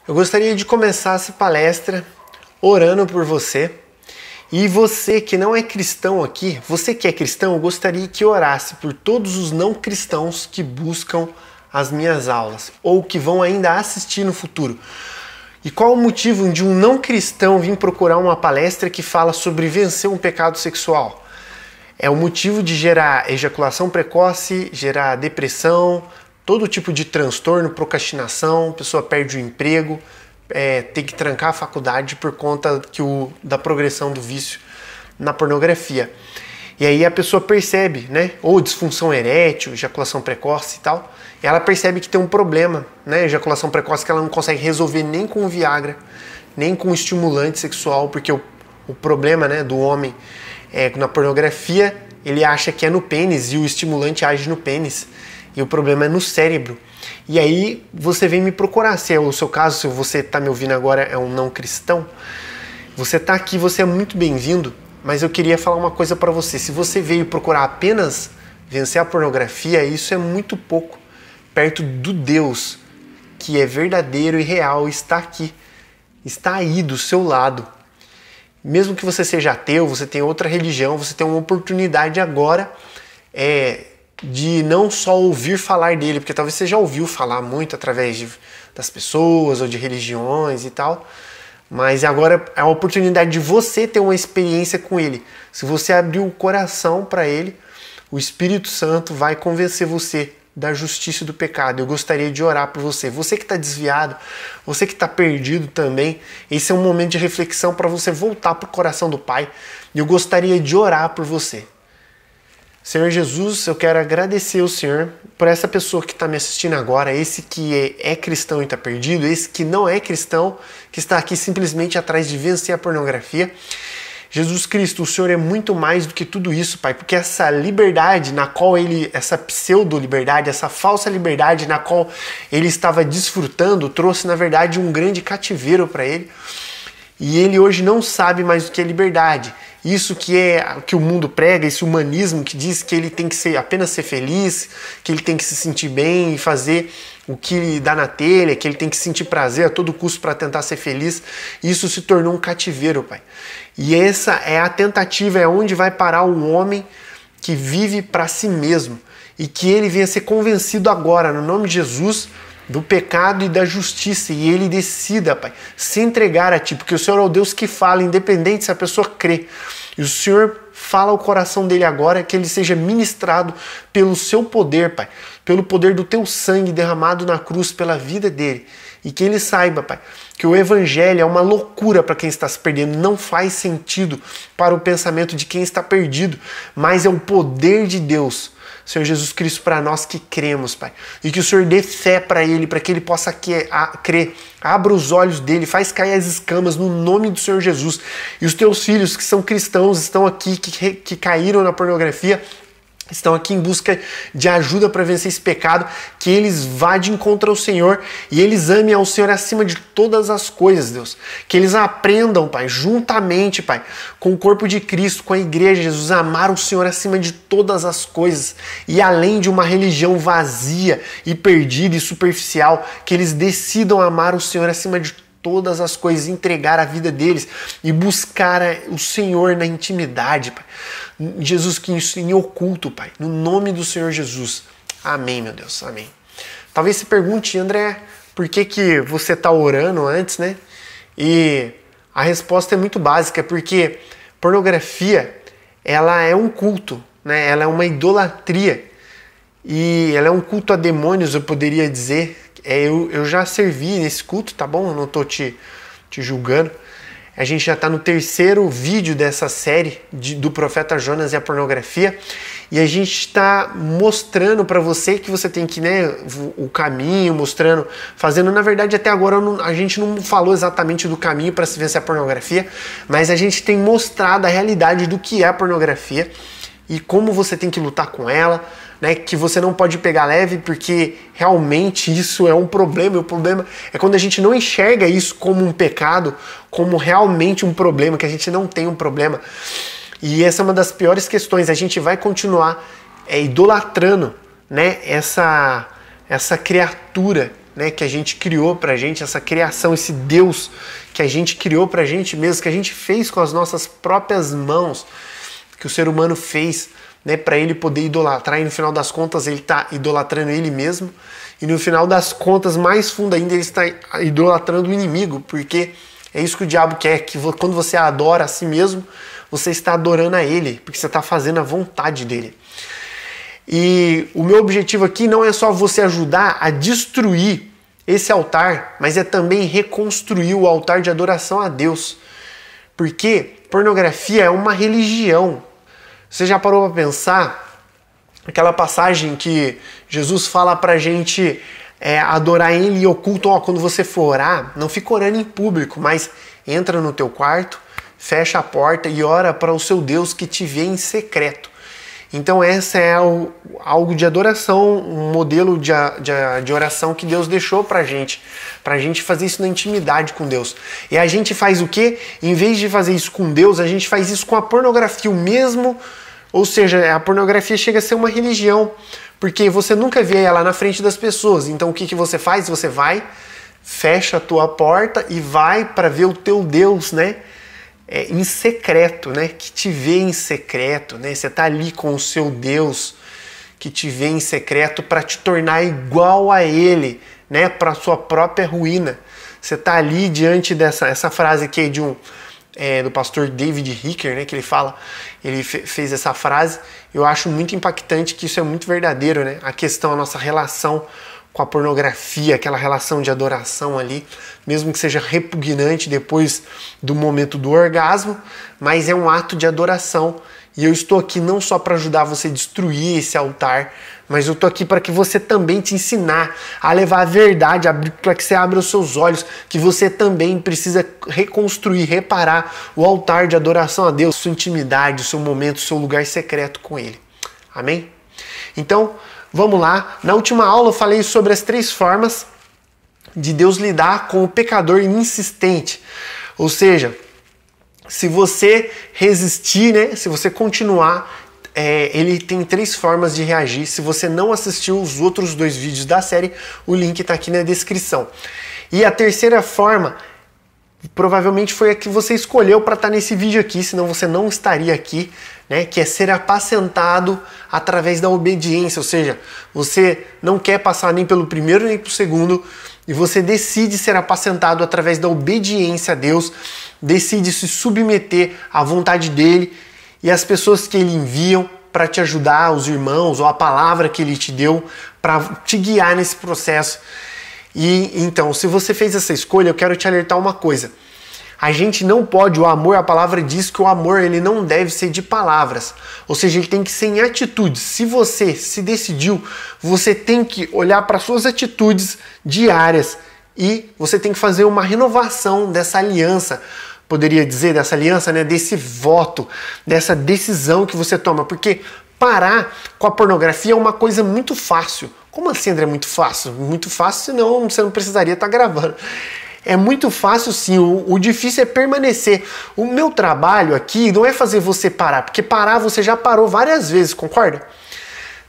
Eu gostaria de começar essa palestra orando por você. E você que não é cristão aqui, você que é cristão, eu gostaria que orasse por todos os não cristãos que buscam as minhas aulas ou que vão ainda assistir no futuro. E qual o motivo de um não cristão vir procurar uma palestra que fala sobre vencer um pecado sexual? É o motivo de gerar ejaculação precoce, gerar depressão, todo tipo de transtorno, procrastinação, a pessoa perde o emprego, tem que trancar a faculdade por conta da progressão do vício na pornografia. E aí a pessoa percebe, né? Ou disfunção erétil, ejaculação precoce e tal. E ela percebe que tem um problema, né? Ejaculação precoce que ela não consegue resolver nem com o Viagra, nem com o estimulante sexual, porque o problema, né, do homem na pornografia, ele acha que é no pênis e o estimulante age no pênis. E o problema é no cérebro. E aí você vem me procurar. Se é o seu caso, se você está me ouvindo agora, é um não cristão, você está aqui, você é muito bem-vindo, mas eu queria falar uma coisa para você. Se você veio procurar apenas vencer a pornografia, isso é muito pouco perto do Deus que é verdadeiro e real, está aqui, está aí do seu lado. Mesmo que você seja ateu, você tenha outra religião, você tem uma oportunidade agora de não só ouvir falar dele, porque talvez você já ouviu falar muito através das pessoas ou de religiões e tal, mas agora é a oportunidade de você ter uma experiência com ele. Se você abrir o coração para ele, o Espírito Santo vai convencer você da justiça e do pecado. Eu gostaria de orar por você. Você que está desviado, você que está perdido também, esse é um momento de reflexão para você voltar para o coração do Pai. E eu gostaria de orar por você. Senhor Jesus, eu quero agradecer ao Senhor por essa pessoa que está me assistindo agora, esse que é cristão e está perdido, esse que não é cristão, que está aqui simplesmente atrás de vencer a pornografia. Jesus Cristo, o Senhor é muito mais do que tudo isso, Pai, porque essa liberdade na qual essa pseudo-liberdade, essa falsa liberdade na qual ele estava desfrutando, trouxe na verdade um grande cativeiro para ele. E ele hoje não sabe mais o que é liberdade. Isso que o mundo prega, esse humanismo que diz que ele tem que apenas ser feliz, que ele tem que se sentir bem e fazer o que dá na telha, que ele tem que sentir prazer a todo custo para tentar ser feliz. Isso se tornou um cativeiro, Pai. E essa é a tentativa, é onde vai parar o homem que vive para si mesmo e que ele venha ser convencido agora, no nome de Jesus, do pecado e da justiça, e ele decida, Pai, se entregar a Ti, porque o Senhor é o Deus que fala, independente se a pessoa crê. E o Senhor fala ao coração dele agora, que ele seja ministrado pelo Seu poder, Pai, pelo poder do Teu sangue derramado na cruz pela vida dele. E que ele saiba, Pai, que o Evangelho é uma loucura para quem está se perdendo, não faz sentido para o pensamento de quem está perdido, mas é o poder de Deus, Senhor Jesus Cristo, para nós que cremos, Pai. E que o Senhor dê fé para ele, para que ele possa crer. Abra os olhos dele, faz cair as escamas no nome do Senhor Jesus. E os teus filhos que são cristãos, estão aqui, que caíram na pornografia, estão aqui em busca de ajuda para vencer esse pecado, que eles vá de encontro ao Senhor e eles amem ao Senhor acima de todas as coisas, Deus. Que eles aprendam, Pai, juntamente, Pai, com o corpo de Cristo, com a igreja, Jesus, a amar o Senhor acima de todas as coisas e além de uma religião vazia e perdida e superficial, que eles decidam amar o Senhor acima de todas as coisas, entregar a vida deles e buscar o Senhor na intimidade, Pai. Jesus, que isso em oculto, Pai, no nome do Senhor Jesus. Amém, meu Deus, amém. Talvez se pergunte, André, por que você está orando antes, né? E a resposta é muito básica, porque pornografia, ela é um culto, né? Ela é uma idolatria e ela é um culto a demônios, eu poderia dizer. Eu já servi nesse culto, tá bom? Eu não tô te julgando. A gente já está no terceiro vídeo dessa série do profeta Jonas e a pornografia. E a gente está mostrando para você que você tem que, né, o caminho, mostrando, fazendo, na verdade, até agora a gente não falou exatamente do caminho para se vencer a pornografia, mas a gente tem mostrado a realidade do que é a pornografia e como você tem que lutar com ela, né, que você não pode pegar leve, porque realmente isso é um problema, e o problema é quando a gente não enxerga isso como um pecado, como realmente um problema, que a gente não tem um problema. E essa é uma das piores questões, a gente vai continuar idolatrando, né, essa criatura, né, que a gente criou pra gente, essa criação, esse Deus que a gente criou pra gente mesmo, que a gente fez com as nossas próprias mãos, que o ser humano fez, né, para ele poder idolatrar, e no final das contas ele está idolatrando ele mesmo, e no final das contas, mais fundo ainda, ele está idolatrando o inimigo, porque é isso que o diabo quer, que quando você adora a si mesmo, você está adorando a ele, porque você está fazendo a vontade dele. E o meu objetivo aqui não é só você ajudar a destruir esse altar, mas é também reconstruir o altar de adoração a Deus. Porque pornografia é uma religião. Você já parou para pensar aquela passagem que Jesus fala pra gente adorar ele em oculto? Ó, quando você for orar, não fica orando em público, mas entra no teu quarto, fecha a porta e ora para o seu Deus que te vê em secreto. Então essa é algo de adoração, um modelo de oração que Deus deixou pra gente fazer isso na intimidade com Deus. E a gente faz o quê? Em vez de fazer isso com Deus, a gente faz isso com a pornografia, o mesmo, ou seja, a pornografia chega a ser uma religião, porque você nunca vê ela na frente das pessoas. Então o que você faz? Você vai, fecha a tua porta e vai para ver o teu Deus, né? Em secreto, né? Que te vê em secreto, né? Você tá ali com o seu Deus que te vê em secreto para te tornar igual a Ele, né? Para sua própria ruína. Você tá ali diante essa frase aqui do pastor David Hicker, né? Que ele fala, ele fez essa frase. Eu acho muito impactante, que isso é muito verdadeiro, né? A questão, a nossa relação com a pornografia, aquela relação de adoração ali, mesmo que seja repugnante depois do momento do orgasmo, mas é um ato de adoração. E eu estou aqui não só para ajudar você a destruir esse altar, mas eu estou aqui para que você também te ensinar a levar a verdade, para que você abra os seus olhos, que você também precisa reconstruir, reparar o altar de adoração a Deus, sua intimidade, o seu momento, o seu lugar secreto com Ele. Amém? Então, vamos lá. Na última aula eu falei sobre as 3 formas de Deus lidar com o pecador insistente. Ou seja, se você resistir, né, se você continuar, ele tem 3 formas de reagir. Se você não assistiu os outros 2 vídeos da série, o link está aqui na descrição. E a terceira forma, provavelmente foi a que você escolheu para estar nesse vídeo aqui, senão você não estaria aqui, né? Que é ser apacentado através da obediência. Ou seja, você não quer passar nem pelo primeiro nem pelo segundo, e você decide ser apacentado através da obediência a Deus, decide se submeter à vontade dele e às pessoas que ele enviam para te ajudar, os irmãos ou a palavra que ele te deu para te guiar nesse processo. E então, se você fez essa escolha, eu quero te alertar uma coisa. A gente não pode, o amor, a palavra diz que o amor ele não deve ser de palavras, ou seja, ele tem que ser em atitudes. Se você se decidiu, você tem que olhar para suas atitudes diárias e você tem que fazer uma renovação dessa aliança, poderia dizer, dessa aliança, né, desse voto, dessa decisão que você toma, porque parar com a pornografia é uma coisa muito fácil. Como assim, André? Muito fácil? Muito fácil, senão você não precisaria estar gravando. É muito fácil sim, o difícil é permanecer. O meu trabalho aqui não é fazer você parar, porque parar você já parou várias vezes, concorda?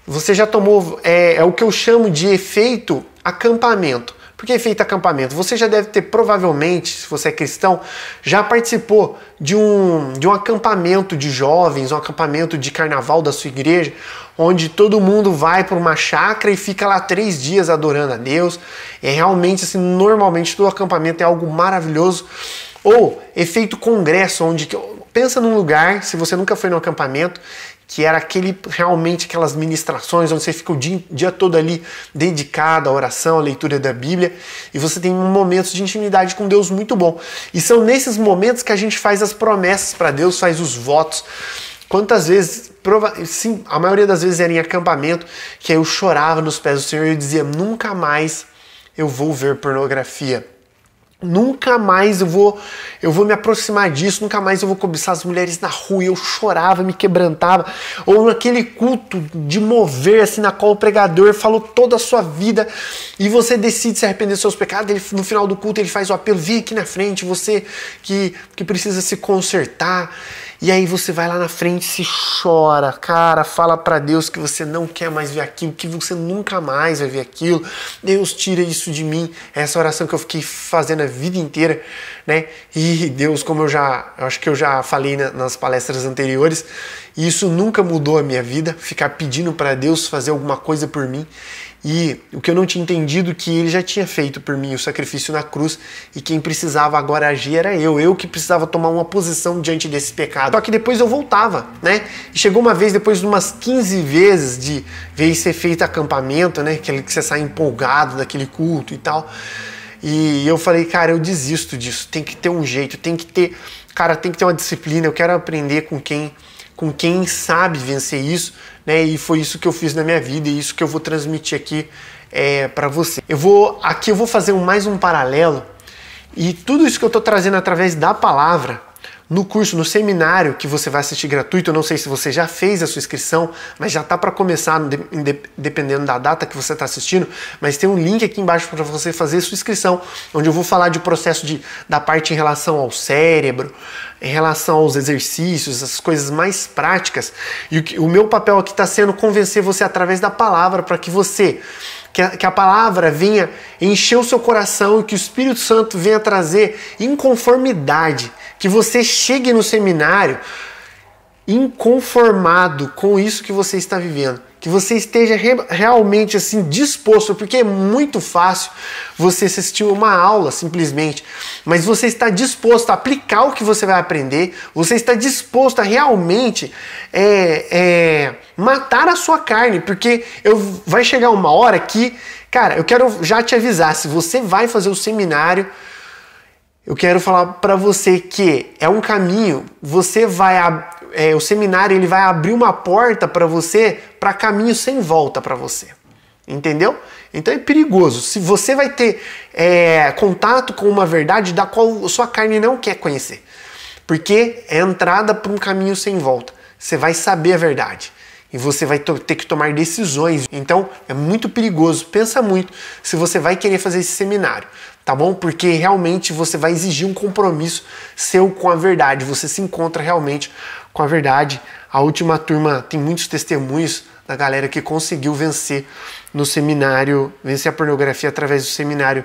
Você já tomou, é o que eu chamo de efeito acampamento. Por que efeito acampamento? Você já deve ter, provavelmente, se você é cristão, já participou de um acampamento de jovens, um acampamento de carnaval da sua igreja, onde todo mundo vai para uma chácara e fica lá 3 dias adorando a Deus. É realmente assim, normalmente todo acampamento é algo maravilhoso. Ou efeito congresso, onde pensa num lugar, se você nunca foi no acampamento, que era realmente aquelas ministrações onde você fica o dia todo ali dedicado à oração, à leitura da Bíblia, e você tem momentos de intimidade com Deus muito bom. E são nesses momentos que a gente faz as promessas para Deus, faz os votos. Quantas vezes, sim, a maioria das vezes era em acampamento, que aí eu chorava nos pés do Senhor e eu dizia, nunca mais eu vou ver pornografia. Nunca mais eu vou me aproximar disso, nunca mais eu vou cobiçar as mulheres na rua. E eu chorava, me quebrantava. Ou naquele culto de mover, assim, na qual o pregador falou toda a sua vida e você decide se arrepender dos seus pecados. No final do culto ele faz o apelo, vem aqui na frente, você que precisa se consertar. E aí você vai lá na frente, se chora, cara, fala pra Deus que você não quer mais ver aquilo, que você nunca mais vai ver aquilo. Deus, tira isso de mim. Essa oração que eu fiquei fazendo a vida inteira, né? E Deus, como eu acho que eu já falei nas palestras anteriores, isso nunca mudou a minha vida, ficar pedindo para Deus fazer alguma coisa por mim. E o que eu não tinha entendido, que ele já tinha feito por mim o sacrifício na cruz, e quem precisava agora agir era eu que precisava tomar uma posição diante desse pecado. Só que depois eu voltava, né? E chegou uma vez, depois de umas 15 vezes de ver ser feito acampamento, né? Aquele que você sai empolgado daquele culto e tal. E eu falei, cara, eu desisto disso, tem que ter um jeito, tem que ter uma disciplina, eu quero aprender com quem sabe vencer isso, né? E foi isso que eu fiz na minha vida e isso que eu vou transmitir aqui para você. Eu vou fazer mais um paralelo, e tudo isso que eu estou trazendo através da palavra, no curso, no seminário que você vai assistir gratuito. Eu não sei se você já fez a sua inscrição, mas já está para começar, dependendo da data que você está assistindo, mas tem um link aqui embaixo para você fazer a sua inscrição, onde eu vou falar de processo da parte em relação ao cérebro, em relação aos exercícios, as coisas mais práticas. E o meu papel aqui está sendo convencer você através da palavra, para que a palavra venha encher o seu coração e que o Espírito Santo venha trazer inconformidade, que você chegue no seminário inconformado com isso que você está vivendo, que você esteja realmente assim disposto, porque é muito fácil você assistir uma aula simplesmente, mas você está disposto a aplicar o que você vai aprender, você está disposto a realmente matar a sua carne, porque vai chegar uma hora que, cara, eu quero já te avisar, se você vai fazer o seminário, eu quero falar para você que é um caminho, o seminário ele vai abrir uma porta para você, para caminho sem volta para você, entendeu? Então é perigoso. Se você vai ter contato com uma verdade da qual a sua carne não quer conhecer, porque é entrada para um caminho sem volta. Você vai saber a verdade e você vai ter que tomar decisões. Então é muito perigoso. Pensa muito se você vai querer fazer esse seminário, tá bom? Porque realmente você vai exigir um compromisso seu com a verdade. Você se encontra realmente com a verdade. A última turma tem muitos testemunhos da galera que conseguiu vencer no seminário, vencer a pornografia através do seminário,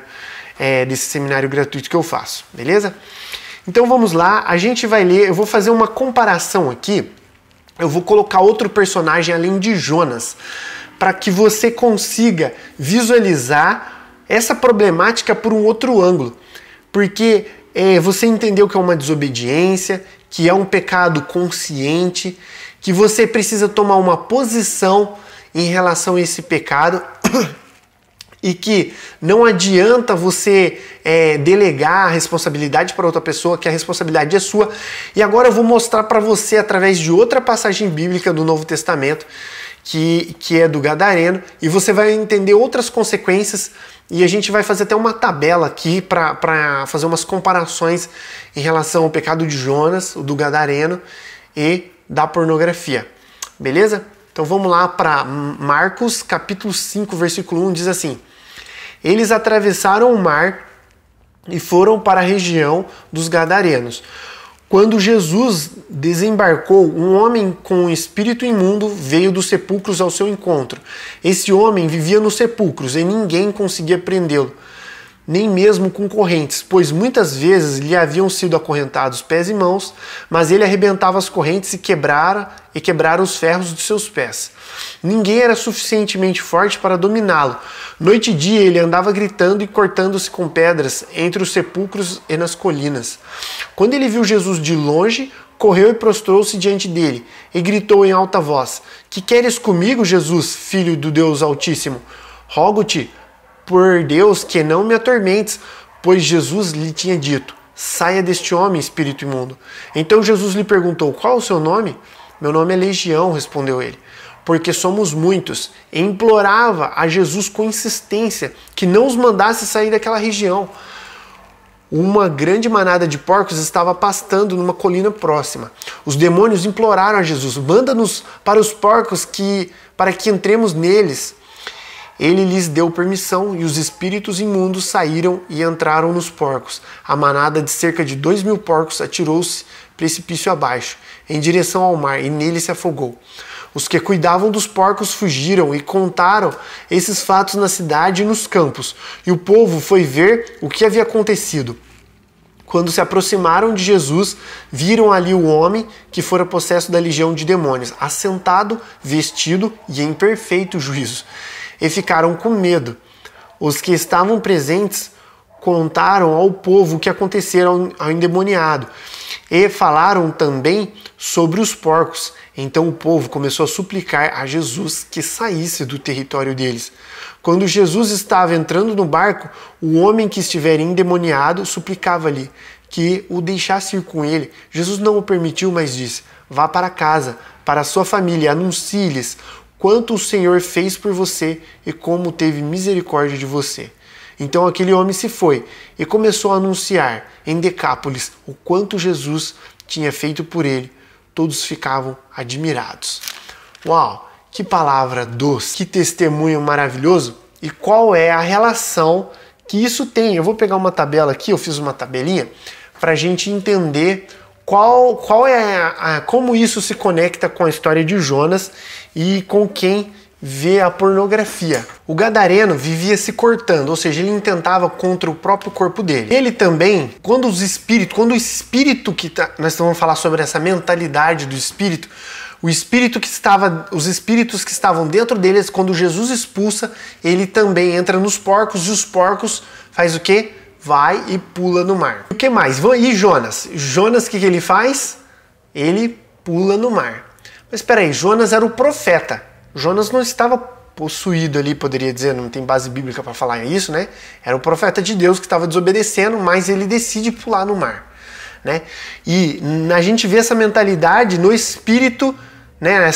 desse seminário gratuito que eu faço, beleza? Então vamos lá, a gente vai ler, eu vou fazer uma comparação aqui, eu vou colocar outro personagem além de Jonas, para que você consiga visualizar essa problemática por um outro ângulo, porque você entendeu que é uma desobediência, que é um pecado consciente, que você precisa tomar uma posição em relação a esse pecado e que não adianta você delegar a responsabilidade para outra pessoa, que a responsabilidade é sua. E agora eu vou mostrar para você através de outra passagem bíblica do Novo Testamento, que é do Gadareno, e você vai entender outras consequências, e a gente vai fazer até uma tabela aqui para fazer umas comparações em relação ao pecado de Jonas, o do Gadareno e da pornografia. Beleza? Então vamos lá para Marcos capítulo 5, versículo 1, diz assim: eles atravessaram o mar e foram para a região dos Gadarenos. Quando Jesus desembarcou, um homem com um espírito imundo veio dos sepulcros ao seu encontro. Esse homem vivia nos sepulcros e ninguém conseguia prendê-lo, nem mesmo com correntes, pois muitas vezes lhe haviam sido acorrentados pés e mãos, mas ele arrebentava as correntes e quebrara os ferros de seus pés. Ninguém era suficientemente forte para dominá-lo. Noite e dia ele andava gritando e cortando-se com pedras entre os sepulcros e nas colinas. Quando ele viu Jesus de longe, correu e prostrou-se diante dele e gritou em alta voz: Que queres comigo, Jesus, filho do Deus Altíssimo? Rogo-te por Deus que não me atormentes, pois Jesus lhe tinha dito: saia deste homem, espírito imundo. Então Jesus lhe perguntou: qual é o seu nome? Meu nome é Legião, respondeu ele, porque somos muitos. E implorava a Jesus com insistência que não os mandasse sair daquela região. Uma grande manada de porcos estava pastando numa colina próxima. Os demônios imploraram a Jesus: manda-nos para os porcos para que entremos neles. Ele lhes deu permissão e os espíritos imundos saíram e entraram nos porcos. A manada de cerca de 2.000 porcos atirou-se precipício abaixo, em direção ao mar, e nele se afogou. Os que cuidavam dos porcos fugiram e contaram esses fatos na cidade e nos campos, e o povo foi ver o que havia acontecido. Quando se aproximaram de Jesus, viram ali o homem que fora possesso da legião de demônios, assentado, vestido e em perfeito juízo, e ficaram com medo. Os que estavam presentes contaram ao povo o que acontecera ao endemoniado, e falaram também sobre os porcos. Então o povo começou a suplicar a Jesus que saísse do território deles. Quando Jesus estava entrando no barco, o homem que estivera endemoniado suplicava-lhe que o deixasse ir com ele. Jesus não o permitiu, mas disse: vá para casa, para a sua família, anuncie-lhes quanto o Senhor fez por você e como teve misericórdia de você. Então aquele homem se foi e começou a anunciar em Decápolis o quanto Jesus tinha feito por ele. Todos ficavam admirados. Uau, que palavra doce, que testemunho maravilhoso. E qual é a relação que isso tem? Eu vou pegar uma tabela aqui, eu fiz uma tabelinha, para a gente entender como isso se conecta com a história de Jonas e com quem vê a pornografia. O gadareno vivia se cortando, ou seja, ele intentava contra o próprio corpo dele. Ele também, quando o espírito nós vamos falar sobre essa mentalidade do espírito, os espíritos que estavam dentro deles, quando Jesus expulsa, ele também entra nos porcos, e os porcos faz o quê? Vai e pula no mar. O que mais? E Jonas? Jonas, o que ele faz? Ele pula no mar. Mas espera aí, Jonas era o profeta. Jonas não estava possuído ali, poderia dizer, não tem base bíblica para falar isso, né? Era o profeta de Deus que estava desobedecendo, mas ele decide pular no mar, né? E a gente vê essa mentalidade no espírito, né?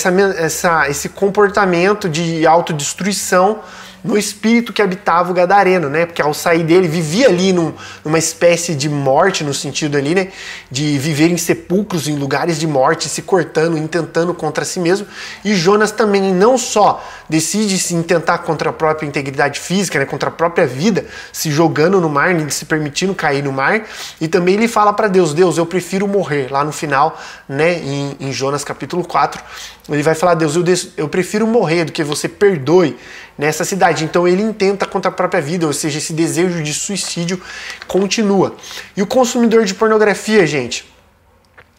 Esse comportamento de autodestruição no espírito que habitava o gadareno, né? Porque ao sair dele, vivia ali numa espécie de morte, no sentido ali, né? De viver em sepulcros, em lugares de morte, se cortando, intentando contra si mesmo. E Jonas também não só decide se intentar contra a própria integridade física, né? Contra a própria vida, se jogando no mar, se permitindo cair no mar. E também ele fala para Deus: Deus, eu prefiro morrer. Lá no final, né? Em Jonas capítulo 4, ele vai falar: Deus, eu prefiro morrer do que você perdoe nessa cidade. Então ele intenta contra a própria vida, ou seja, esse desejo de suicídio continua. E o consumidor de pornografia, gente,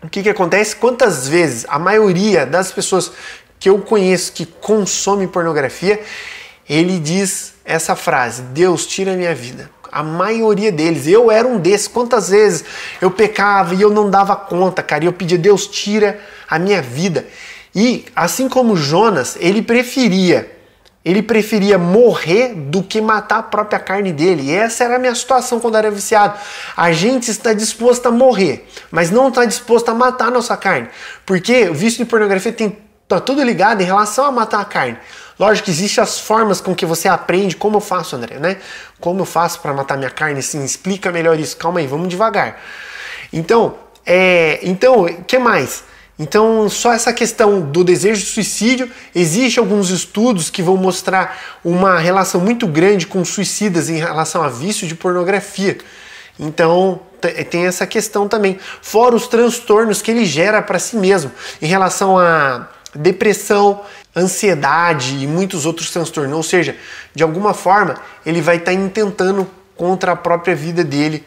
o que acontece? Quantas vezes a maioria das pessoas que eu conheço que consomem pornografia, ele diz essa frase: Deus, tira a minha vida. A maioria deles, eu era um desses. Quantas vezes eu pecava e eu não dava conta, cara, e eu pedia: Deus, tira a minha vida. E assim como Jonas, ele preferia morrer do que matar a própria carne dele. E essa era a minha situação quando eu era viciado. A gente está disposto a morrer, mas não está disposto a matar a nossa carne. Porque o vício de pornografia está tudo ligado em relação a matar a carne. Lógico que existem as formas com que você aprende. Como eu faço, André, né? Como eu faço para matar minha carne? Sim, explica melhor isso. Calma aí, vamos devagar. Então, o que mais? Então, só essa questão do desejo de suicídio, existem alguns estudos que vão mostrar uma relação muito grande com suicidas em relação a vício de pornografia. Então, tem essa questão também. Fora os transtornos que ele gera para si mesmo, em relação a depressão, ansiedade e muitos outros transtornos. Ou seja, de alguma forma, ele vai estar intentando contra a própria vida dele.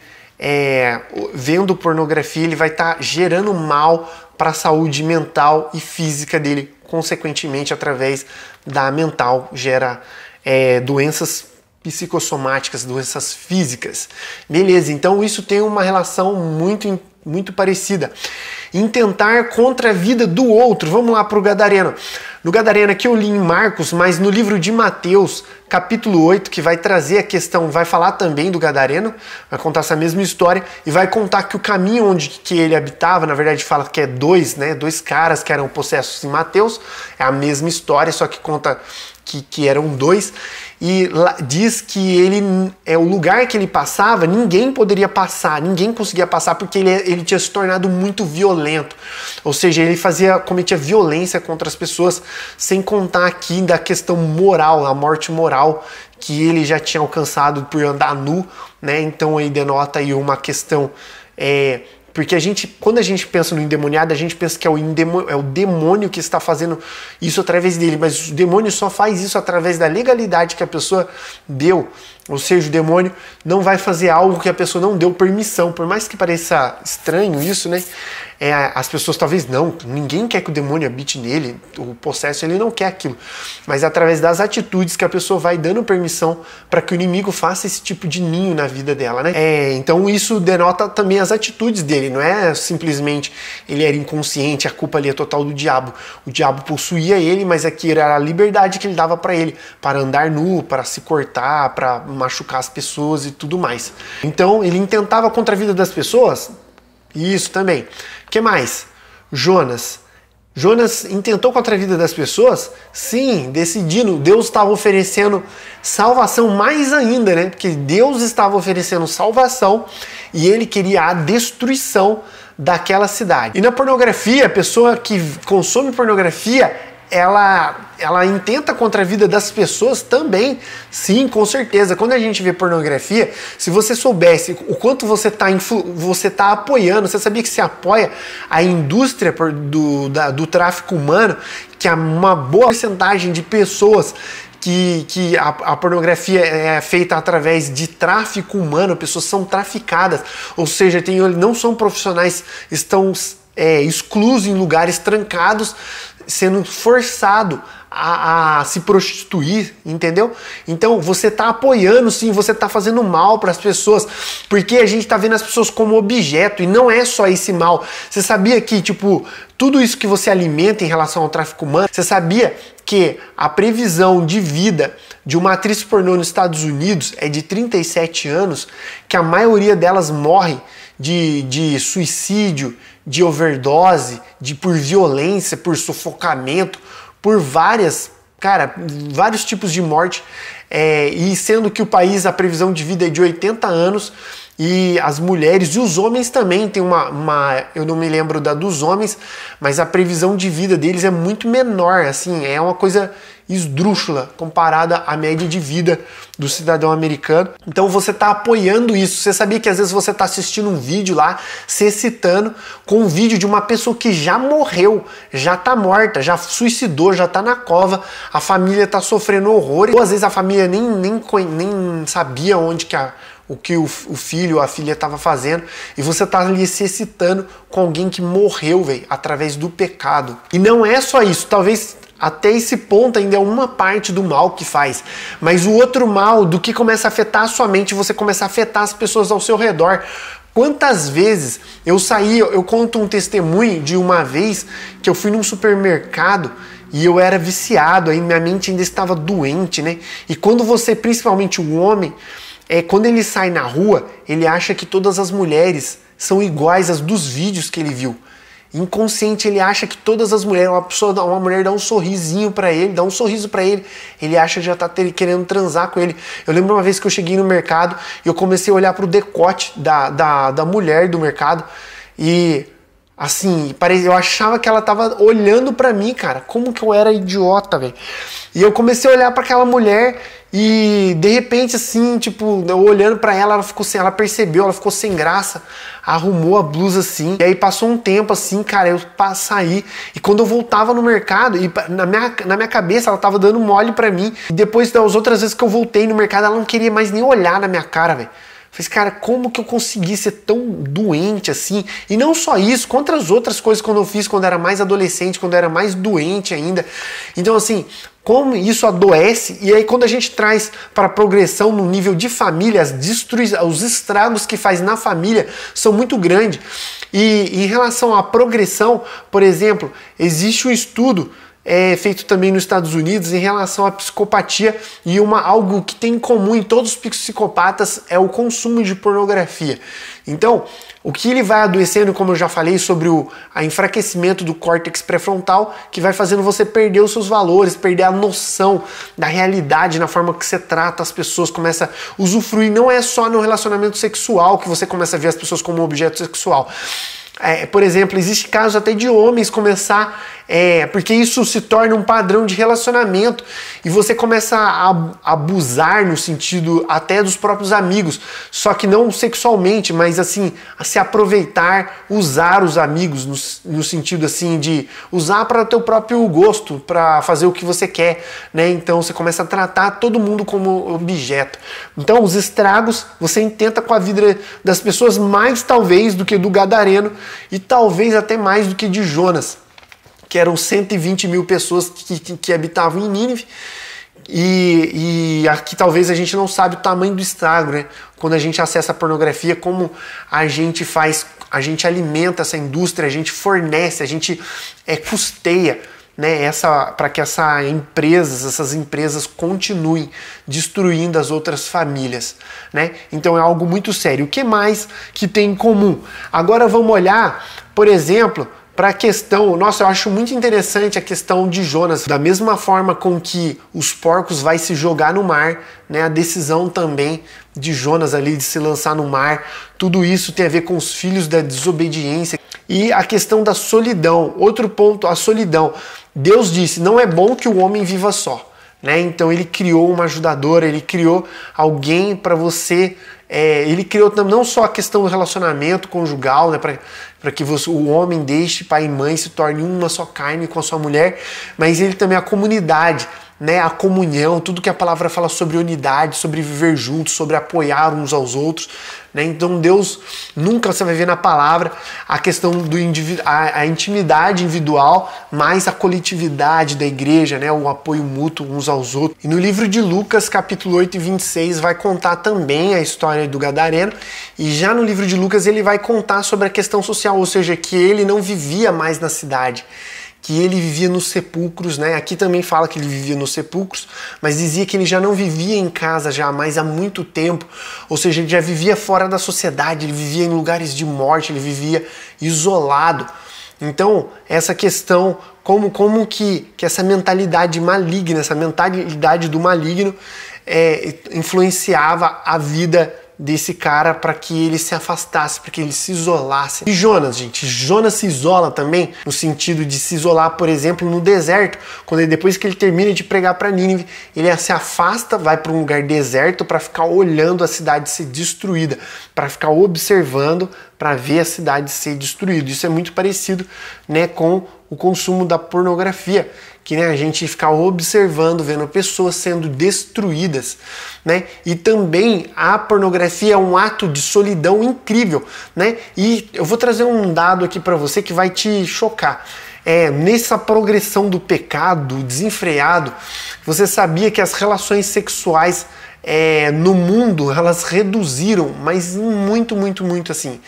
Vendo pornografia, ele vai estar gerando mal para a saúde mental e física dele, consequentemente, através da mental, gera doenças psicossomáticas, doenças físicas. Beleza, então isso tem uma relação muito parecida. Intentar contra a vida do outro. Vamos lá para o gadareno. No gadareno aqui eu li em Marcos, mas no livro de Mateus, capítulo 8, que vai trazer a questão, vai falar também do gadareno, vai contar essa mesma história e vai contar que o caminho onde que ele habitava, na verdade fala que é dois caras que eram possessos em Mateus, é a mesma história, só que conta que eram dois, e diz que o lugar que ele passava, ninguém poderia passar, ninguém conseguia passar, porque ele tinha se tornado muito violento, ou seja, ele cometia violência contra as pessoas, sem contar aqui da questão moral, a morte moral que ele já tinha alcançado por andar nu, né? Então aí denota aí uma questão Porque quando a gente pensa no endemoniado, a gente pensa que é o demônio que está fazendo isso através dele, mas o demônio só faz isso através da legalidade que a pessoa deu. Ou seja, o demônio não vai fazer algo que a pessoa não deu permissão. Por mais que pareça estranho isso, né? As pessoas talvez ninguém quer que o demônio habite nele, o possesso ele não quer aquilo. Mas através das atitudes que a pessoa vai dando permissão para que o inimigo faça esse tipo de ninho na vida dela, né? Então isso denota também as atitudes dele, não é simplesmente ele era inconsciente, a culpa ali é total do diabo. O diabo possuía ele, mas aqui era a liberdade que ele dava para ele, para andar nu, para se cortar, para machucar as pessoas e tudo mais. Então ele intentava contra a vida das pessoas. Isso também. O que mais? Jonas intentou contra a vida das pessoas? Sim, decidindo. Deus estava oferecendo salvação mais ainda, né? Porque Deus estava oferecendo salvação e ele queria a destruição daquela cidade. E na pornografia, a pessoa que consome pornografia, ela intenta contra a vida das pessoas também. Sim, com certeza. Quando a gente vê pornografia, se você soubesse o quanto você tá apoiando, você sabia que você apoia a indústria do tráfico humano, que é uma boa porcentagem de pessoas que a pornografia é feita através de tráfico humano, pessoas são traficadas, ou seja, não são profissionais, estão exclusos em lugares trancados, sendo forçado a se prostituir, entendeu? Então você está apoiando, sim, você está fazendo mal para as pessoas, porque a gente está vendo as pessoas como objeto, e não é só esse mal. Você sabia que, tipo, tudo isso que você alimenta em relação ao tráfico humano, você sabia que a previsão de vida de uma atriz pornô nos Estados Unidos é de 37 anos, que a maioria delas morre de suicídio, de overdose, por violência, por sufocamento, por vários tipos de morte, e sendo que o país, a previsão de vida é de 80 anos, e as mulheres e os homens também tem eu não me lembro dos homens, mas a previsão de vida deles é muito menor, assim, é uma coisa esdrúxula comparada à média de vida do cidadão americano. Então você está apoiando isso. Você sabia que às vezes você está assistindo um vídeo lá, se excitando com um vídeo de uma pessoa que já morreu, já está morta, já suicidou, já está na cova, a família está sofrendo horrores, ou às vezes a família nem sabia o que o filho ou a filha estava fazendo, e você tá ali se excitando com alguém que morreu, velho, através do pecado. E não é só isso, talvez até esse ponto ainda é uma parte do mal que faz, mas o outro mal do que começa a afetar a sua mente, você começa a afetar as pessoas ao seu redor. Quantas vezes eu conto um testemunho de uma vez que eu fui num supermercado e eu era viciado, aí minha mente ainda estava doente, né? E quando você, principalmente o homem, quando ele sai na rua, ele acha que todas as mulheres são iguais às dos vídeos que ele viu. Inconsciente, ele acha que todas as mulheres, uma mulher dá um sorrisinho pra ele, dá um sorriso pra ele, ele acha que já tá querendo transar com ele. Eu lembro uma vez que eu cheguei no mercado e eu comecei a olhar pro decote da mulher do mercado e, assim, eu achava que ela tava olhando pra mim, cara. Como que eu era idiota, velho. E eu comecei a olhar pra aquela mulher e, de repente, assim, tipo, eu olhando pra ela, ela percebeu, ela ficou sem graça, arrumou a blusa assim. E aí passou um tempo assim, cara, eu saí. E quando eu voltava no mercado, e na minha cabeça ela tava dando mole pra mim. E depois das outras vezes que eu voltei no mercado, ela não queria mais nem olhar na minha cara, velho. Falei, cara, como que eu consegui ser tão doente assim? E não só isso, contra as outras coisas que eu fiz quando eu era mais adolescente, quando eu era mais doente ainda. Então, assim, como isso adoece, e aí quando a gente traz para a progressão no nível de família, os estragos que faz na família são muito grandes. E em relação à progressão, por exemplo, existe um estudo feito também nos Estados Unidos em relação à psicopatia, e algo que tem em comum em todos os psicopatas é o consumo de pornografia. Então, o que ele vai adoecendo, como eu já falei, sobre o enfraquecimento do córtex pré-frontal, que vai fazendo você perder os seus valores, perder a noção da realidade, na forma que você trata as pessoas, começa a usufruir. Não é só no relacionamento sexual que você começa a ver as pessoas como objeto sexual. Por exemplo, existe casos até de homens começar, porque isso se torna um padrão de relacionamento e você começa a abusar no sentido até dos próprios amigos, só que não sexualmente, mas assim, a se aproveitar, usar os amigos no sentido assim de usar para o teu próprio gosto, para fazer o que você quer, né? Então você começa a tratar todo mundo como objeto. Então os estragos você intenta com a vida das pessoas mais talvez do que do gadareno, e talvez até mais do que de Jonas, que eram 120 mil pessoas que habitavam em Nínive, e aqui talvez a gente não sabe o tamanho do estrago, né? Quando a gente acessa a pornografia, como a gente faz, a gente alimenta essa indústria, a gente fornece, a gente custeia, né, para que essas empresas continuem destruindo as outras famílias, né? Então é algo muito sério. O que mais que tem em comum? Agora vamos olhar, por exemplo, para a questão, nossa, eu acho muito interessante a questão de Jonas, da mesma forma com que os porcos vai se jogar no mar, né, a decisão também de Jonas ali de se lançar no mar, tudo isso tem a ver com os filhos da desobediência e a questão da solidão. Outro ponto, a solidão. Deus disse, não é bom que o homem viva só, né? Então ele criou uma ajudadora, ele criou alguém para você, ele criou não só a questão do relacionamento conjugal, né, para que o homem deixe pai e mãe, se torne uma só carne com a sua mulher, mas ele também a comunidade, né, a comunhão, tudo que a palavra fala sobre unidade, sobre viver juntos, sobre apoiar uns aos outros, né? Então Deus, nunca você vai ver na palavra a questão a intimidade individual, mais a coletividade da igreja, né, o apoio mútuo uns aos outros. E no livro de Lucas, capítulo 8 e 26, vai contar também a história do gadareno, e já no livro de Lucas ele vai contar sobre a questão social, ou seja, que ele não vivia mais na cidade, que ele vivia nos sepulcros, né? Aqui também fala que ele vivia nos sepulcros, mas dizia que ele já não vivia em casa já mais há muito tempo, ou seja, ele já vivia fora da sociedade, ele vivia em lugares de morte, ele vivia isolado. Então, essa questão, como que essa mentalidade maligna, essa mentalidade do maligno influenciava a vida desse cara para que ele se afastasse, para que ele se isolasse. E Jonas, gente, Jonas se isola também no sentido de se isolar, por exemplo, no deserto, quando depois que ele termina de pregar para Nínive, ele se afasta, vai para um lugar deserto para ficar olhando a cidade ser destruída, para ficar observando, para ver a cidade ser destruída. Isso é muito parecido, né, com o consumo da pornografia, que, né, a gente fica observando, vendo pessoas sendo destruídas, né? E também a pornografia é um ato de solidão incrível, né? E eu vou trazer um dado aqui para você que vai te chocar. Nessa progressão do pecado desenfreado, você sabia que as relações sexuais no mundo, elas reduziram, mas muito, muito, muito assim.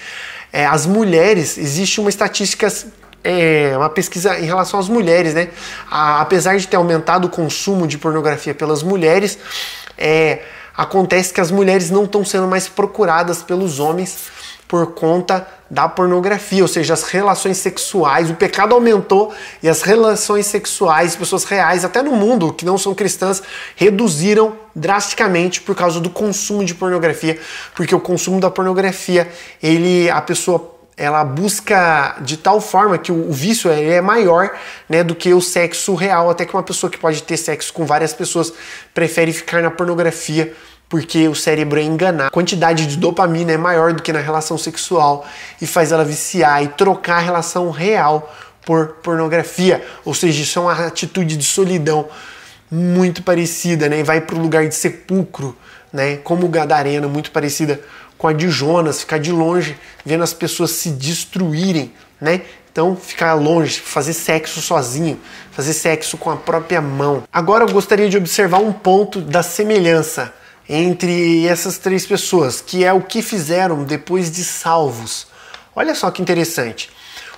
As mulheres, existe uma estatística, uma pesquisa em relação às mulheres, né? Apesar de ter aumentado o consumo de pornografia pelas mulheres, acontece que as mulheres não estão sendo mais procuradas pelos homens por conta da pornografia, ou seja, as relações sexuais, o pecado aumentou e as relações sexuais, pessoas reais, até no mundo, que não são cristãs, reduziram drasticamente por causa do consumo de pornografia, porque o consumo da pornografia, a pessoa ela busca de tal forma que o vício é maior, né, do que o sexo real, até que uma pessoa que pode ter sexo com várias pessoas prefere ficar na pornografia porque o cérebro é enganado. A quantidade de dopamina é maior do que na relação sexual e faz ela viciar e trocar a relação real por pornografia, ou seja, isso é uma atitude de solidão muito parecida, né, e vai para o lugar de sepulcro, né, como o gadareno, muito parecida com a de Jonas, ficar de longe, vendo as pessoas se destruírem, né? Então, ficar longe, fazer sexo sozinho, fazer sexo com a própria mão. Agora eu gostaria de observar um ponto da semelhança entre essas três pessoas, que é o que fizeram depois de salvos. Olha só que interessante.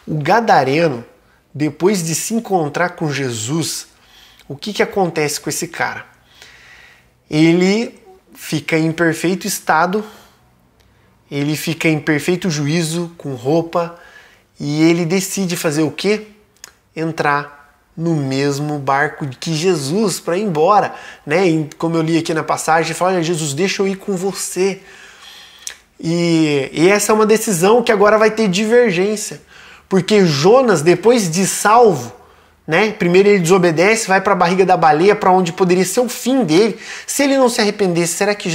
O gadareno, depois de se encontrar com Jesus, o que acontece com esse cara? Ele fica em perfeito estado, ele fica em perfeito juízo, com roupa, e ele decide fazer o quê? Entrar no mesmo barco que Jesus para ir embora, né? E como eu li aqui na passagem, fala: olha, Jesus, deixa eu ir com você. E essa é uma decisão que agora vai ter divergência. Porque Jonas, depois de salvo, né? Primeiro ele desobedece, vai para a barriga da baleia, para onde poderia ser o fim dele. Se ele não se arrependesse, será que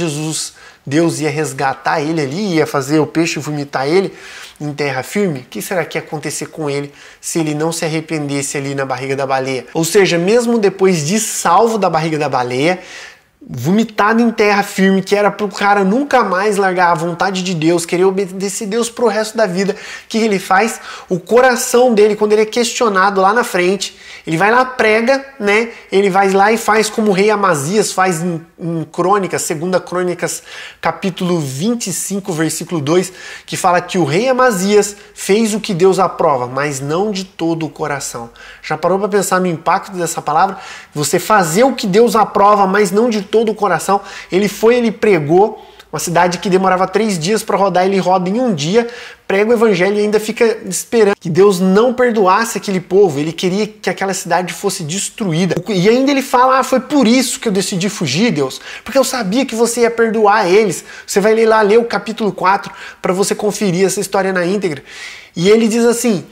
Deus ia resgatar ele ali, ia fazer o peixe vomitar ele em terra firme? O que será que ia acontecer com ele se ele não se arrependesse ali na barriga da baleia? Ou seja, mesmo depois de salvo da barriga da baleia, vomitado em terra firme, que era para o cara nunca mais largar a vontade de Deus, querer obedecer Deus pro resto da vida, o que ele faz? O coração dele, quando ele é questionado lá na frente, ele vai lá, prega, né? Ele vai lá e faz como o rei Amazias faz em Crônicas, 2 Crônicas, capítulo 25, versículo 2, que fala que o rei Amazias fez o que Deus aprova, mas não de todo o coração. Já parou para pensar no impacto dessa palavra? Você fazer o que Deus aprova, mas não de todo o coração. Ele pregou, uma cidade que demorava 3 dias para rodar, ele roda em 1 dia, prega o evangelho e ainda fica esperando que Deus não perdoasse aquele povo. Ele queria que aquela cidade fosse destruída. E ainda ele fala, foi por isso que eu decidi fugir, Deus, porque eu sabia que você ia perdoar eles. Você vai ler o capítulo 4 para você conferir essa história na íntegra. E ele diz assim,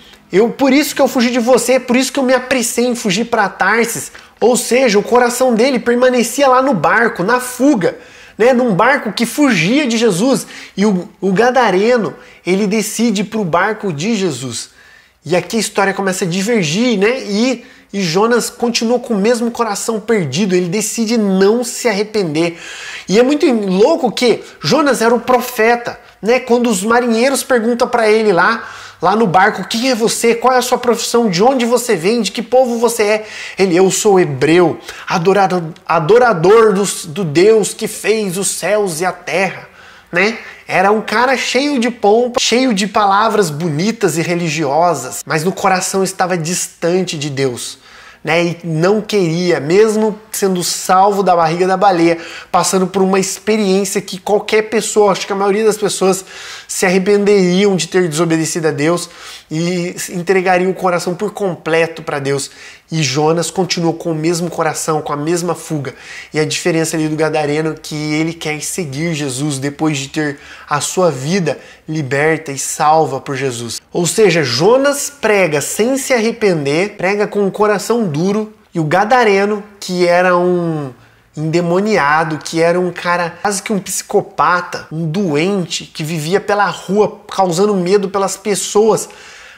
por isso que eu fugi de você, por isso que eu me apressei em fugir para Tarsis. Ou seja, o coração dele permanecia lá no barco, na fuga, né? Num barco que fugia de Jesus. E o gadareno, ele decide ir para o barco de Jesus. E aqui a história começa a divergir, né? E Jonas continua com o mesmo coração perdido, ele decide não se arrepender. E é muito louco que Jonas era o profeta, né? Quando os marinheiros perguntam para ele lá no barco, quem é você? Qual é a sua profissão? De onde você vem? De que povo você é? Eu sou hebreu, adorador do Deus que fez os céus e a terra, né? Era um cara cheio de pompa, cheio de palavras bonitas e religiosas, mas no coração estava distante de Deus, né? E não queria, mesmo sendo salvo da barriga da baleia, passando por uma experiência que qualquer pessoa, acho que a maioria das pessoas se arrependeriam de ter desobedecido a Deus e entregariam o coração por completo para Deus. E Jonas continuou com o mesmo coração, com a mesma fuga. E a diferença ali do gadareno é que ele quer seguir Jesus depois de ter a sua vida liberta e salva por Jesus. Ou seja, Jonas prega sem se arrepender, prega com um coração duro, e o gadareno, que era um endemoniado, que era um cara quase que um psicopata, um doente, que vivia pela rua causando medo pelas pessoas,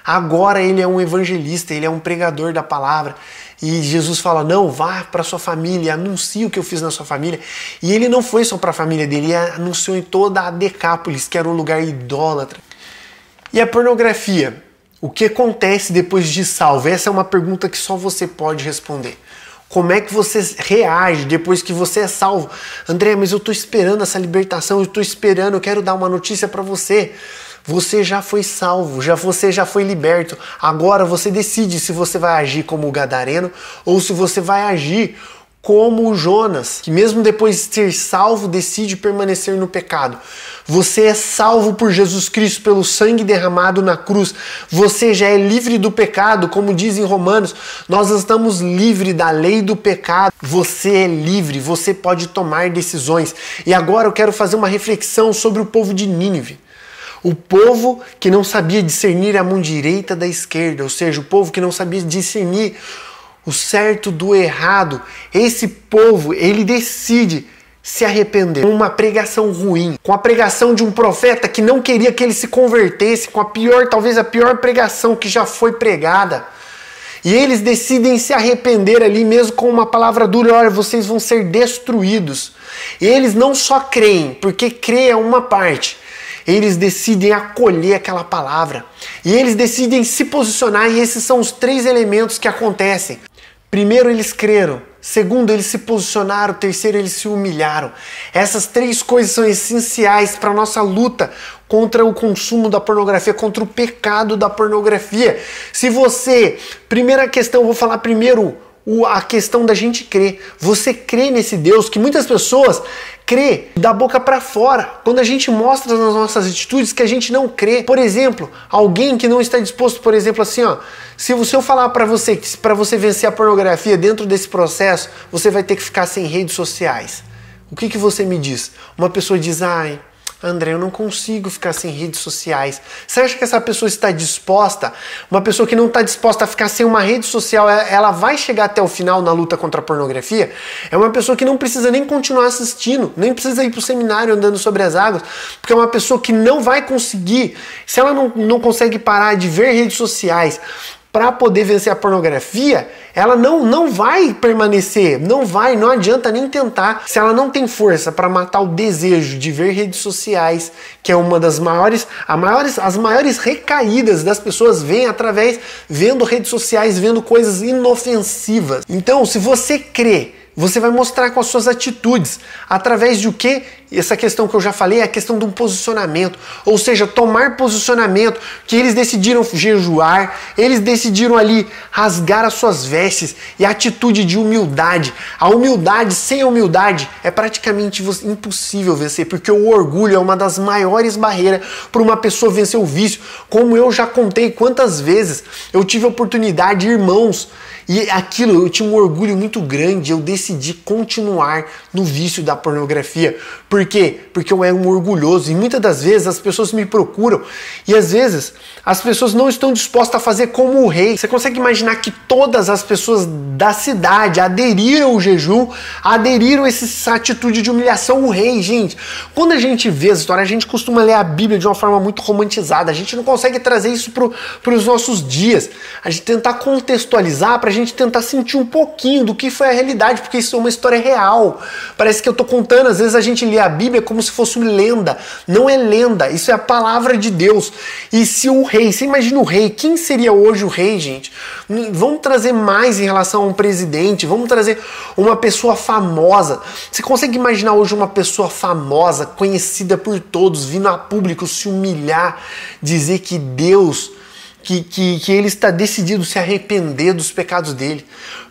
agora ele é um evangelista, ele é um pregador da palavra. E Jesus fala, não, vá para sua família, anuncie o que eu fiz na sua família. E ele não foi só para a família dele, ele anunciou em toda a Decápolis, que era um lugar idólatra. E a pornografia? O que acontece depois de salvo? Essa é uma pergunta que só você pode responder. Como é que você reage depois que você é salvo? André, mas eu estou esperando essa libertação, eu estou esperando, eu quero dar uma notícia para você. Você já foi salvo, você já foi liberto. Agora você decide se você vai agir como o gadareno ou se você vai agir como o Jonas, que mesmo depois de ser salvo, decide permanecer no pecado. Você é salvo por Jesus Cristo, pelo sangue derramado na cruz. Você já é livre do pecado, como diz em Romanos. Nós estamos livres da lei do pecado. Você é livre, você pode tomar decisões. E agora eu quero fazer uma reflexão sobre o povo de Nínive. O povo que não sabia discernir a mão direita da esquerda, ou seja, o povo que não sabia discernir o certo do errado. Esse povo, ele decide se arrepender com uma pregação ruim, com a pregação de um profeta que não queria que ele se convertesse, com talvez a pior pregação que já foi pregada. E eles decidem se arrepender ali mesmo com uma palavra dura, olha, vocês vão ser destruídos. E eles não só creem, porque crer é uma parte. Eles decidem acolher aquela palavra. E eles decidem se posicionar, e esses são os 3 elementos que acontecem. Primeiro, eles creram. Segundo, eles se posicionaram. Terceiro, eles se humilharam. Essas 3 coisas são essenciais para a nossa luta contra o consumo da pornografia, contra o pecado da pornografia. Primeira questão, eu vou falar primeiro a questão da gente crer. Você crê nesse Deus que muitas pessoas crê da boca para fora, quando a gente mostra nas nossas atitudes que a gente não crê. Por exemplo, alguém que não está disposto, por exemplo, assim, ó, se eu falar para você que para você vencer a pornografia dentro desse processo, você vai ter que ficar sem redes sociais. O que você me diz? Uma pessoa diz, ai, André, eu não consigo ficar sem redes sociais. Você acha que essa pessoa está disposta? Uma pessoa que não está disposta a ficar sem uma rede social, ela vai chegar até o final na luta contra a pornografia? É uma pessoa que não precisa nem continuar assistindo, nem precisa ir para o seminário andando sobre as águas, porque é uma pessoa que não vai conseguir, se ela não consegue parar de ver redes sociais para poder vencer a pornografia, ela não vai permanecer, não adianta nem tentar, se ela não tem força para matar o desejo de ver redes sociais, que é uma das as maiores recaídas das pessoas vêm vendo redes sociais, vendo coisas inofensivas. Então, se você crê, você vai mostrar com as suas atitudes, através de o quê? Essa questão que eu já falei é a questão de um posicionamento, ou seja, tomar posicionamento, que eles decidiram jejuar, eles decidiram ali rasgar as suas vestes, e a atitude de humildade. A humildade, sem a humildade, é praticamente impossível vencer, porque o orgulho é uma das maiores barreiras para uma pessoa vencer o vício. Como eu já contei quantas vezes eu tive a oportunidade, irmãos, e aquilo, eu tinha um orgulho muito grande, eu decidi continuar no vício da pornografia. Por quê? Porque eu era um orgulhoso e muitas das vezes as pessoas me procuram e às vezes as pessoas não estão dispostas a fazer como o rei. Você consegue imaginar que todas as pessoas da cidade aderiram ao jejum, aderiram a essa atitude de humilhação? O rei, gente, quando a gente vê essa história, a gente costuma ler a Bíblia de uma forma muito romantizada, a gente não consegue trazer isso para os nossos dias, a gente tentar contextualizar para a gente tentar sentir um pouquinho do que foi a realidade, porque isso é uma história real. Parece que eu tô contando, às vezes a gente lê a Bíblia como se fosse uma lenda. Não é lenda, isso é a palavra de Deus. E se o rei, você imagina o rei, quem seria hoje o rei, gente? Vamos trazer mais em relação a um presidente, vamos trazer uma pessoa famosa. Você consegue imaginar hoje uma pessoa famosa, conhecida por todos, vindo a público se humilhar, dizer que Deus... Que ele está decidido a se arrepender dos pecados dele.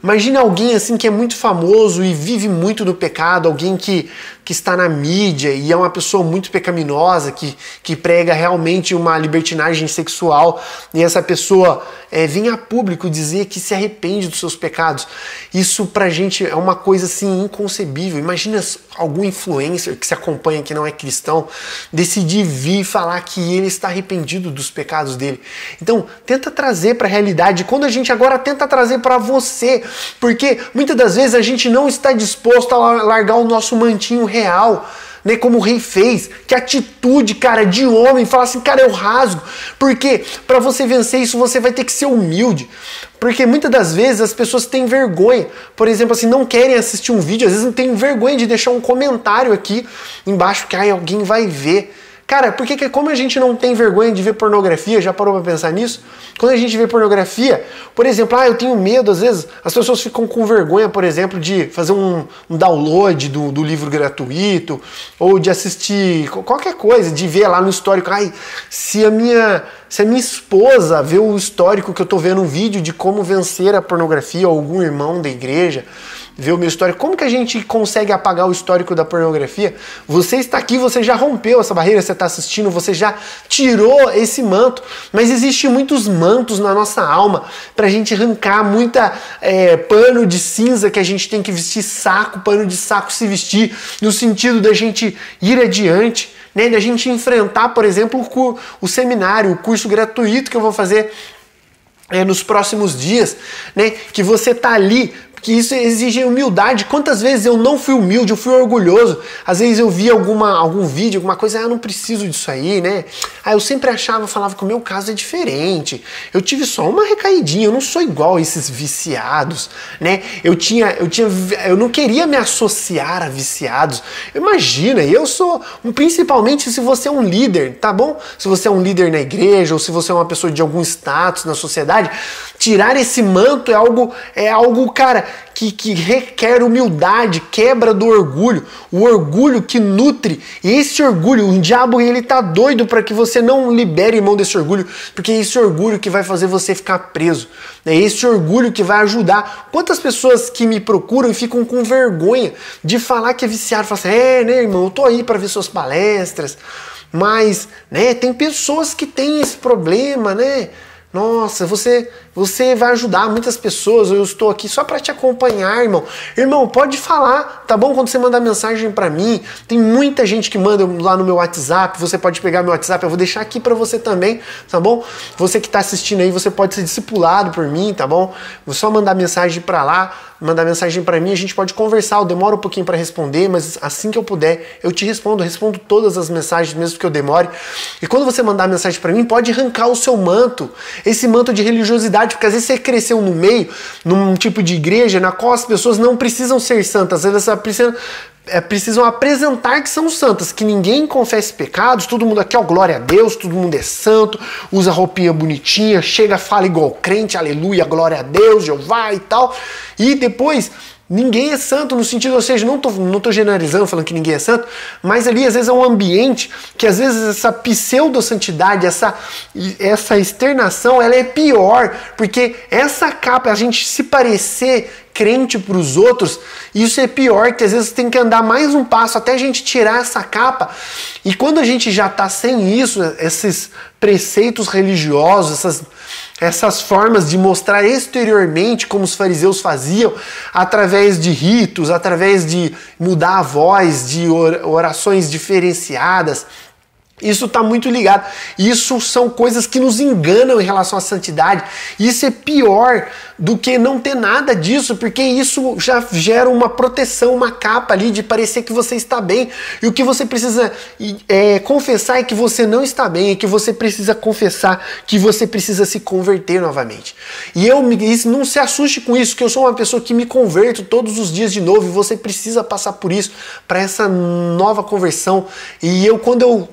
Imagina alguém assim que é muito famoso e vive muito do pecado, alguém que está na mídia e é uma pessoa muito pecaminosa, que prega realmente uma libertinagem sexual, e essa pessoa vem a público dizer que se arrepende dos seus pecados. Isso pra gente é uma coisa assim inconcebível. Imagina algum influencer que se acompanha, que não é cristão, decidir vir e falar que ele está arrependido dos pecados dele. Então, tenta trazer para a realidade. Quando a gente agora tenta trazer para você, porque muitas das vezes a gente não está disposto a largar o nosso mantinho real, né, como o rei fez. Que atitude, cara, de homem, falar assim, cara, eu rasgo. Porque para você vencer isso, você vai ter que ser humilde. Porque muitas das vezes as pessoas têm vergonha, por exemplo, assim, não querem assistir um vídeo, às vezes não têm vergonha de deixar um comentário aqui embaixo que alguém vai ver. Cara, porque como a gente não tem vergonha de ver pornografia, já parou pra pensar nisso? Quando a gente vê pornografia, por exemplo, eu tenho medo, às vezes, as pessoas ficam com vergonha, por exemplo, de fazer um download do livro gratuito, ou de assistir qualquer coisa, de ver lá no histórico, se a minha esposa vê o histórico que eu tô vendo um vídeo de como vencer a pornografia, ou algum irmão da igreja ver o meu histórico, como que a gente consegue apagar o histórico da pornografia? Você está aqui, você já rompeu essa barreira, você está assistindo, você já tirou esse manto, mas existem muitos mantos na nossa alma para a gente arrancar muita pano de cinza que a gente tem que vestir, pano de saco se vestir, no sentido da gente ir adiante, né, da gente enfrentar, por exemplo, o seminário, o curso gratuito que eu vou fazer nos próximos dias, né, que você tá ali, que isso exige humildade. Quantas vezes eu não fui humilde, eu fui orgulhoso. Às vezes eu via algum vídeo, alguma coisa, eu não preciso disso aí, né? Eu sempre falava que o meu caso é diferente. Eu tive só uma recaidinha, eu não sou igual a esses viciados, né? Eu não queria me associar a viciados. Imagina, eu sou, principalmente se você é um líder, tá bom? Se você é um líder na igreja, ou se você é uma pessoa de algum status na sociedade, tirar esse manto é algo, cara, que requer humildade, quebra do orgulho, o orgulho que nutre. E esse orgulho, o diabo, ele tá doido para que você não libere mão desse orgulho, porque é esse orgulho que vai fazer você ficar preso, é esse orgulho que vai ajudar. Quantas pessoas que me procuram e ficam com vergonha de falar que é viciado, falam assim, né, irmão, eu tô aí para ver suas palestras, mas, né, tem pessoas que têm esse problema, né? Nossa, você vai ajudar muitas pessoas, eu estou aqui só para te acompanhar, irmão. Irmão, pode falar, tá bom? Quando você mandar mensagem para mim, tem muita gente que manda lá no meu WhatsApp, você pode pegar meu WhatsApp, eu vou deixar aqui para você também, tá bom? Você que está assistindo aí, você pode ser discipulado por mim, tá bom? Vou só mandar mensagem para lá, mandar mensagem para mim, a gente pode conversar, eu demoro um pouquinho para responder, mas assim que eu puder, eu te respondo todas as mensagens, mesmo que eu demore. E quando você mandar mensagem para mim, pode arrancar o seu manto, esse manto de religiosidade, porque às vezes você cresceu no meio, num tipo de igreja na qual as pessoas não precisam ser santas, elas precisam apresentar que são santas, que ninguém confesse pecados, todo mundo aqui, ó, glória a Deus, todo mundo é santo, usa roupinha bonitinha, chega, fala igual crente, aleluia, glória a Deus, Jeová e tal, e depois ninguém é santo no sentido, ou seja, não tô generalizando, falando que ninguém é santo, mas ali às vezes é um ambiente que às vezes essa pseudo-santidade, essa externação, ela é pior, porque essa capa, a gente se parecer crente para os outros, isso é pior, que às vezes tem que andar mais um passo até a gente tirar essa capa, e quando a gente já está sem isso, esses preceitos religiosos, essas formas de mostrar exteriormente como os fariseus faziam, através de ritos, através de mudar a voz, de orações diferenciadas, isso está muito ligado. Isso são coisas que nos enganam em relação à santidade. Isso é pior do que não ter nada disso, porque isso já gera uma proteção, uma capa ali de parecer que você está bem. E o que você precisa confessar é que você não está bem, é que você precisa confessar que você precisa se converter novamente. E não se assuste com isso, que eu sou uma pessoa que me converto todos os dias de novo, e você precisa passar por isso, para essa nova conversão. E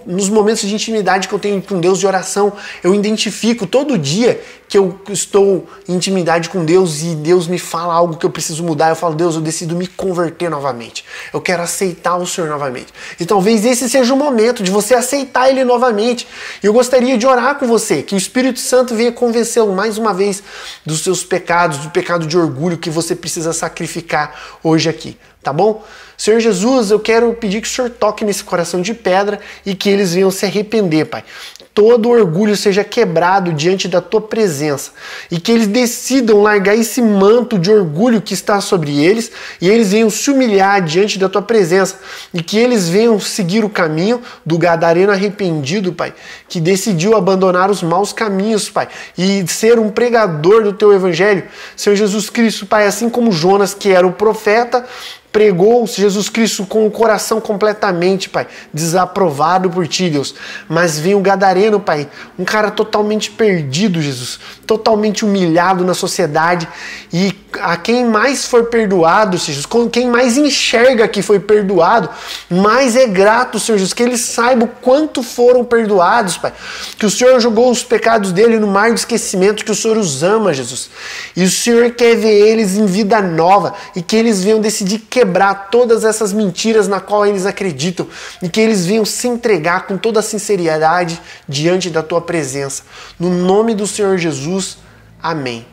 nos momentos de intimidade que eu tenho com Deus, de oração, eu identifico todo dia que eu estou em intimidade com Deus e Deus me fala algo que eu preciso mudar, eu falo, Deus, eu decido me converter novamente. Eu quero aceitar o Senhor novamente. E talvez esse seja o momento de você aceitar Ele novamente. E eu gostaria de orar com você, que o Espírito Santo venha convencê-lo mais uma vez dos seus pecados, do pecado de orgulho que você precisa sacrificar hoje aqui. Tá bom? Senhor Jesus, eu quero pedir que o Senhor toque nesse coração de pedra e que eles venham se arrepender, Pai. Todo orgulho seja quebrado diante da Tua presença e que eles decidam largar esse manto de orgulho que está sobre eles e eles venham se humilhar diante da Tua presença e que eles venham seguir o caminho do gadareno arrependido, Pai, que decidiu abandonar os maus caminhos, Pai, e ser um pregador do Teu Evangelho. Senhor Jesus Cristo, Pai, assim como Jonas, que era o profeta, pregou Jesus Cristo com o coração completamente, Pai, desaprovado por Ti, Deus. Mas vem o gadareno, Pai, um cara totalmente perdido, Jesus, totalmente humilhado na sociedade, e a quem mais for perdoado, Jesus, quem mais enxerga que foi perdoado, mais é grato, Senhor Jesus, que eles saibam quanto foram perdoados, Pai, que o Senhor jogou os pecados dele no mar do esquecimento, que o Senhor os ama, Jesus, e o Senhor quer ver eles em vida nova, e que eles venham decidir quebrar todas essas mentiras na qual eles acreditam e que eles venham se entregar com toda a sinceridade diante da Tua presença. No nome do Senhor Jesus, amém.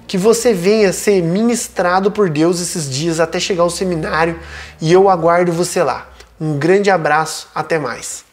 Que você venha ser ministrado por Deus esses dias até chegar ao seminário e eu aguardo você lá. Um grande abraço, até mais.